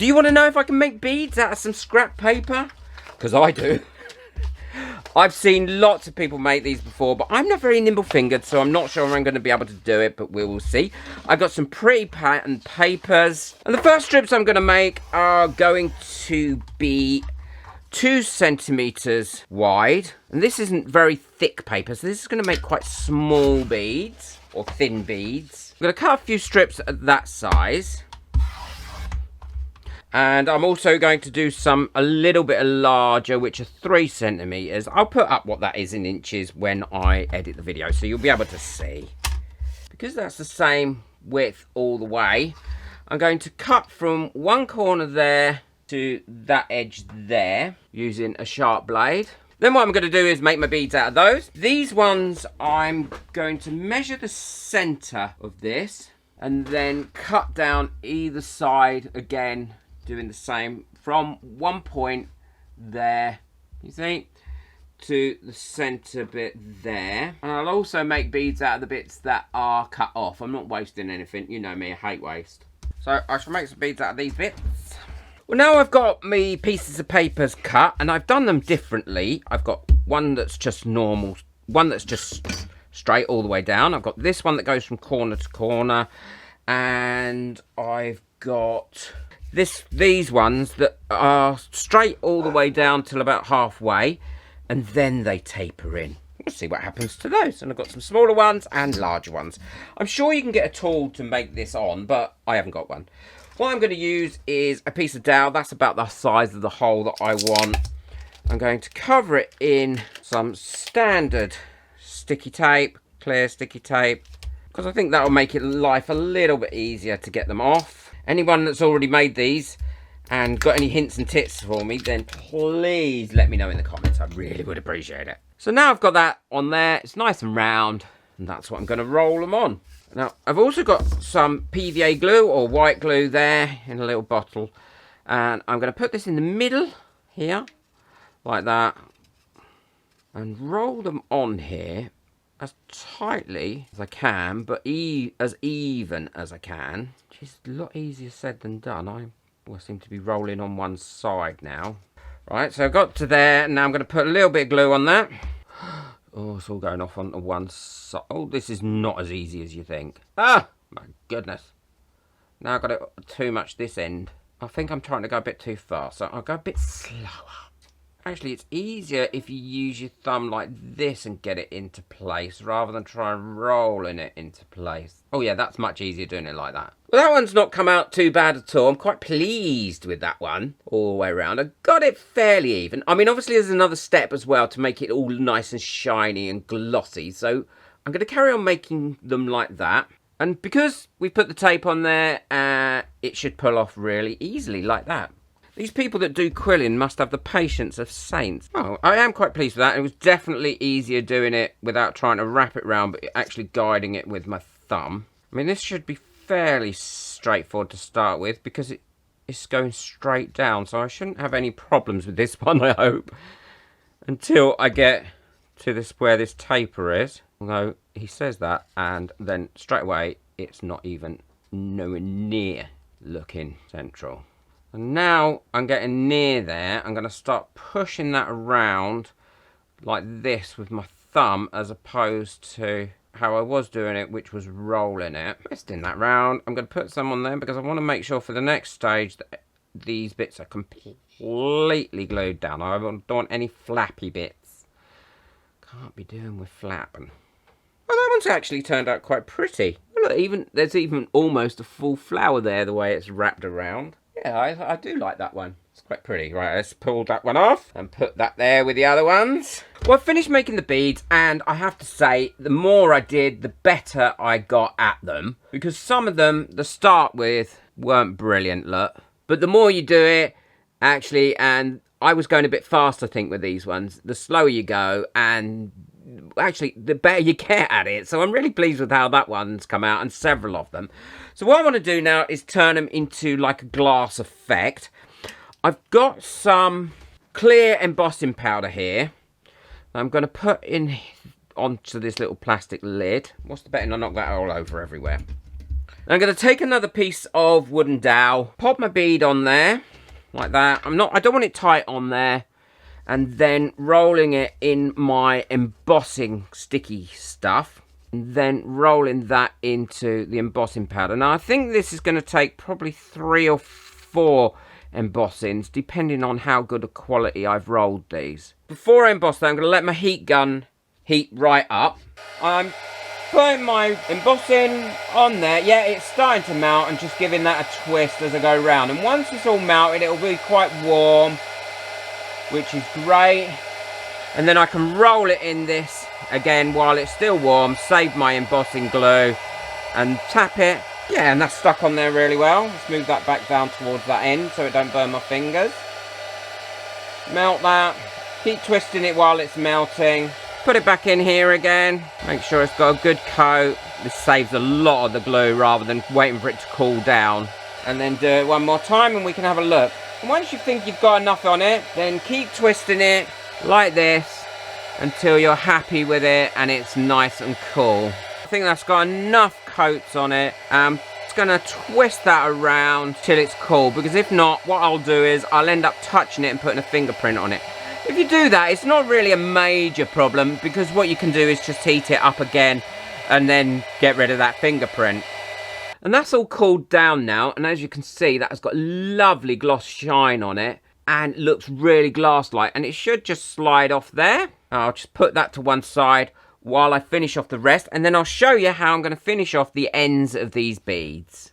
Do you want to know if I can make beads out of some scrap paper? Because I do. I've seen lots of people make these before, but I'm not very nimble-fingered, so I'm not sure I'm going to be able to do it, but we will see. I've got some pretty patterned papers, and the first strips I'm going to make are going to be 2 centimeters wide, and this isn't very thick paper, so this is going to make quite small beads, or thin beads. I'm going to cut a few strips at that size. And I'm also going to do some a little bit larger, which are 3 centimeters. I'll put up what that is in inches when I edit the video, so you'll be able to see. Because that's the same width all the way, I'm going to cut from one corner there to that edge there, using a sharp blade. Then what I'm going to do is make my beads out of those. These ones, I'm going to measure the center of this, and then cut down either side again, doing the same from one point there, you see, to the center bit there. And I'll also make beads out of the bits that are cut off. I'm not wasting anything. You know me, I hate waste. So I shall make some beads out of these bits. Well, now I've got me pieces of papers cut, and I've done them differently. I've got one that's just normal, one that's just straight all the way down. I've got this one that goes from corner to corner, and I've got these ones that are straight all the way down till about halfway, and then they taper in. We'll see what happens to those. And I've got some smaller ones and larger ones. I'm sure you can get a tool to make this on, but I haven't got one. What I'm going to use is a piece of dowel. That's about the size of the hole that I want. I'm going to cover it in some standard sticky tape, clear sticky tape, because I think that will make life a little bit easier to get them off. Anyone that's already made these and got any hints and tips for me, then please let me know in the comments. I really would appreciate it. So now I've got that on there. It's nice and round, and that's what I'm going to roll them on. Now, I've also got some PVA glue or white glue there in a little bottle. And I'm going to put this in the middle here, like that, and roll them on here as tightly as I can, but as even as I can. Which is a lot easier said than done. I seem to be rolling on one side now. Right, so I've got to there, and now I'm going to put a little bit of glue on that. Oh, it's all going off onto one side. Oh, this is not as easy as you think. Ah, my goodness. Now I've got it too much this end. I think I'm trying to go a bit too fast, so I'll go a bit slower. Actually, it's easier if you use your thumb like this and get it into place, rather than try rolling it into place. Oh yeah, that's much easier doing it like that. Well, that one's not come out too bad at all. I'm quite pleased with that one all the way around. I got it fairly even. I mean, obviously there's another step as well to make it all nice and shiny and glossy. So I'm going to carry on making them like that. And because we put the tape on there, it should pull off really easily like that. These people that do quilling must have the patience of saints. Oh, I am quite pleased with that. It was definitely easier doing it without trying to wrap it around, but actually guiding it with my thumb. I mean, this should be fairly straightforward to start with because it's going straight down, so I shouldn't have any problems with this one, I hope, until I get to this where this taper is. Although he says that, and then straight away it's not even nowhere near looking central. And now I'm getting near there. I'm going to start pushing that around like this with my thumb, as opposed to how I was doing it, which was rolling it. Twisting that round. I'm going to put some on there because I want to make sure for the next stage that these bits are completely glued down. I don't want any flappy bits. Can't be doing with flapping. Well, that one's actually turned out quite pretty. Look, there's even almost a full flower there, the way it's wrapped around. Yeah, I do like that one. It's quite pretty. Right, let's pull that one off and put that there with the other ones. Well, I finished making the beads, and I have to say, the more I did, the better I got at them. Because some of them, to start with, weren't brilliant, look. But the more you do it, actually, and I was going a bit fast, I think, with these ones. The slower you go, and actually, the better you get at it. So I'm really pleased with how that one's come out, and several of them. So what I want to do now is turn them into like a glass effect. I've got some clear embossing powder here. I'm going to put in onto this little plastic lid. What's the betting I knock that all over everywhere? I'm going to take another piece of wooden dowel, pop my bead on there, like that. I don't want it tight on there. And then rolling it in my embossing sticky stuff. And then rolling that into the embossing powder. Now, I think this is going to take probably 3 or 4 embossings, depending on how good a quality I've rolled these. Before I emboss that, I'm going to let my heat gun heat right up. I'm putting my embossing on there. Yeah, it's starting to melt, and just giving that a twist as I go round. And once it's all melted, it'll be quite warm, which is great. And then I can roll it in this again while it's still warm, save my embossing glue, and tap it. Yeah, and that's stuck on there really well. Let's move that back down towards that end so it don't burn my fingers. Melt that. Keep twisting it while it's melting. Put it back in here again. Make sure it's got a good coat. This saves a lot of the glue rather than waiting for it to cool down. And then do it one more time and we can have a look. And once you think you've got enough on it, then keep twisting it like this until you're happy with it and it's nice and cool. I think that's got enough coats on it. It's going to twist that around till it's cool, because if not, what I'll do is I'll end up touching it and putting a fingerprint on it. If you do that, it's not really a major problem, because what you can do is just heat it up again and then get rid of that fingerprint. And that's all cooled down now, and as you can see, that has got lovely gloss shine on it and looks really glass-like, and it should just slide off there. I'll just put that to one side while I finish off the rest, and then I'll show you how I'm going to finish off the ends of these beads.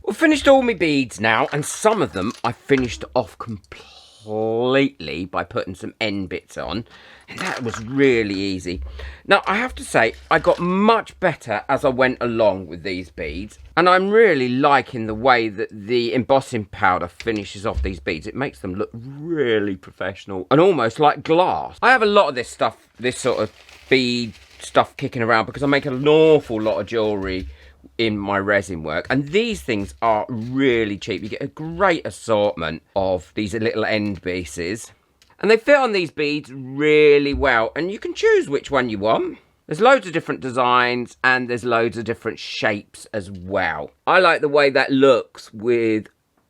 I've finished all my beads now, and some of them I finished off completely by putting some end bits on, and that was really easy. Now, I have to say, I got much better as I went along with these beads, and I'm really liking the way that the embossing powder finishes off these beads. It makes them look really professional and almost like glass. I have a lot of this stuff, this sort of bead stuff kicking around, because I make an awful lot of jewellery in my resin work, and these things are really cheap. You get a great assortment of these little end pieces, and they fit on these beads really well, and you can choose which one you want. There's loads of different designs and there's loads of different shapes as well. I like the way that looks with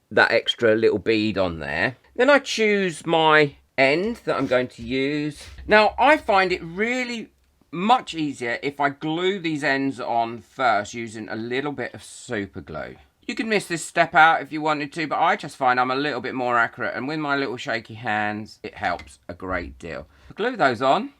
that extra little bead on there. Then I choose my end that I'm going to use. Now, I find it really much easier if I glue these ends on first using a little bit of super glue. You can miss this step out if you wanted to, but I just find I'm a little bit more accurate, and with my little shaky hands, it helps a great deal. I glue those on,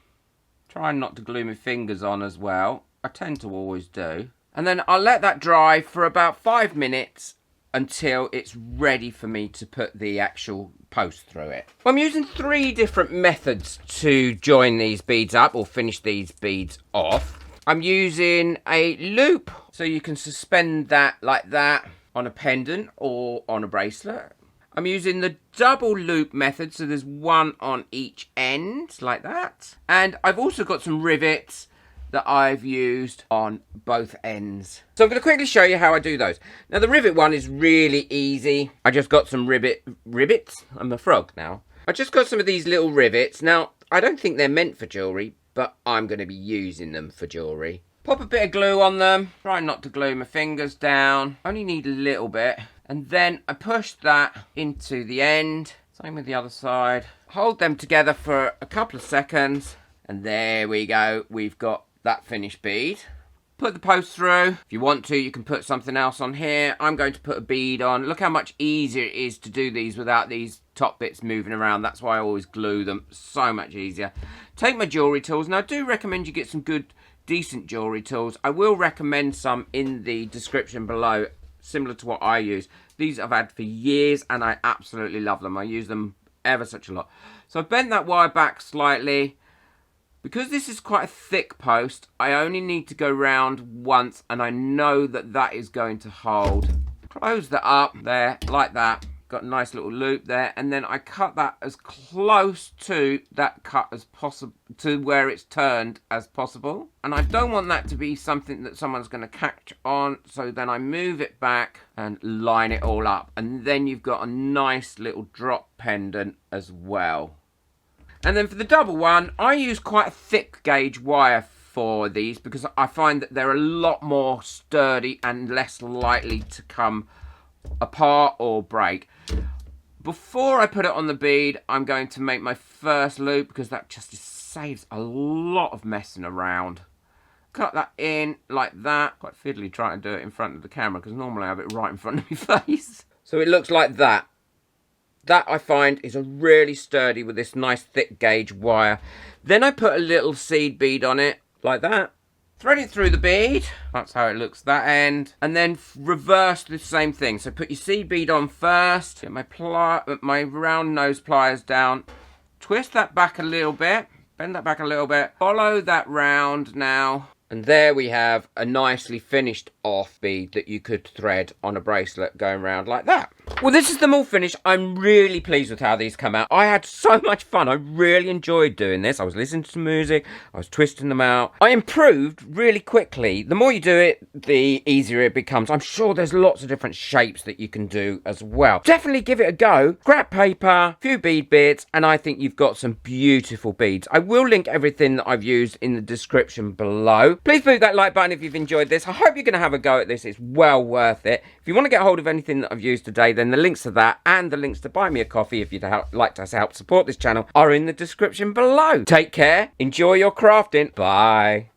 trying not to glue my fingers on as well. I tend to always do. And then I'll let that dry for about 5 minutes until it's ready for me to put the actual post through it. I'm using 3 different methods to join these beads up or finish these beads off. I'm using a loop, so you can suspend that like that on a pendant or on a bracelet. I'm using the double loop method, so there's one on each end like that. And I've also got some rivets that I've used on both ends. So I'm going to quickly show you how I do those. Now, the rivet one is really easy. I just got some rivets. I'm a frog now. I just got some of these little rivets. Now, I don't think they're meant for jewellery, but I'm going to be using them for jewellery. Pop a bit of glue on them. Try not to glue my fingers down. Only need a little bit. And then I push that into the end. Same with the other side. Hold them together for a couple of seconds. And there we go. We've got that finished bead. Put the post through. If you want to, you can put something else on here. I'm going to put a bead on. Look how much easier it is to do these without these top bits moving around. That's why I always glue them. So much easier. Take my jewellery tools. Now, I do recommend you get some good, decent jewellery tools. I will recommend some in the description below, similar to what I use. These I've had for years and I absolutely love them. I use them ever such a lot. So I've bent that wire back slightly. Because this is quite a thick post, I only need to go round once, and I know that that is going to hold. Close that up there, like that. Got a nice little loop there, and then I cut that as close to that cut as possible, to where it's turned as possible. And I don't want that to be something that someone's going to catch on, so then I move it back and line it all up. And then you've got a nice little drop pendant as well. And then for the double one, I use quite a thick gauge wire for these because I find that they're a lot more sturdy and less likely to come apart or break. Before I put it on the bead, I'm going to make my first loop because that just saves a lot of messing around. Cut that in like that. Quite fiddly trying to do it in front of the camera because normally I have it right in front of my face. So it looks like that. That I find is a really sturdy with this nice thick gauge wire. Then I put a little seed bead on it like that. Thread it through the bead. That's how it looks that end. And then reverse the same thing. So put your seed bead on first. Get my round nose pliers down. Twist that back a little bit. Bend that back a little bit. Follow that round now. And there we have a nicely finished off bead that you could thread on a bracelet going around like that. Well, this is them all finished. I'm really pleased with how these come out. I had so much fun. I really enjoyed doing this. I was listening to music. I was twisting them out. I improved really quickly. The more you do it, the easier it becomes. I'm sure there's lots of different shapes that you can do as well. Definitely give it a go. Scrap paper, a few bead bits, and I think you've got some beautiful beads. I will link everything that I've used in the description below. Please click that like button if you've enjoyed this. I hope you're going to have a go at this. It's well worth it. If you want to get hold of anything that I've used today, then the links to that and the links to buy me a coffee if you'd like to help support this channel are in the description below. Take care. Enjoy your crafting. Bye.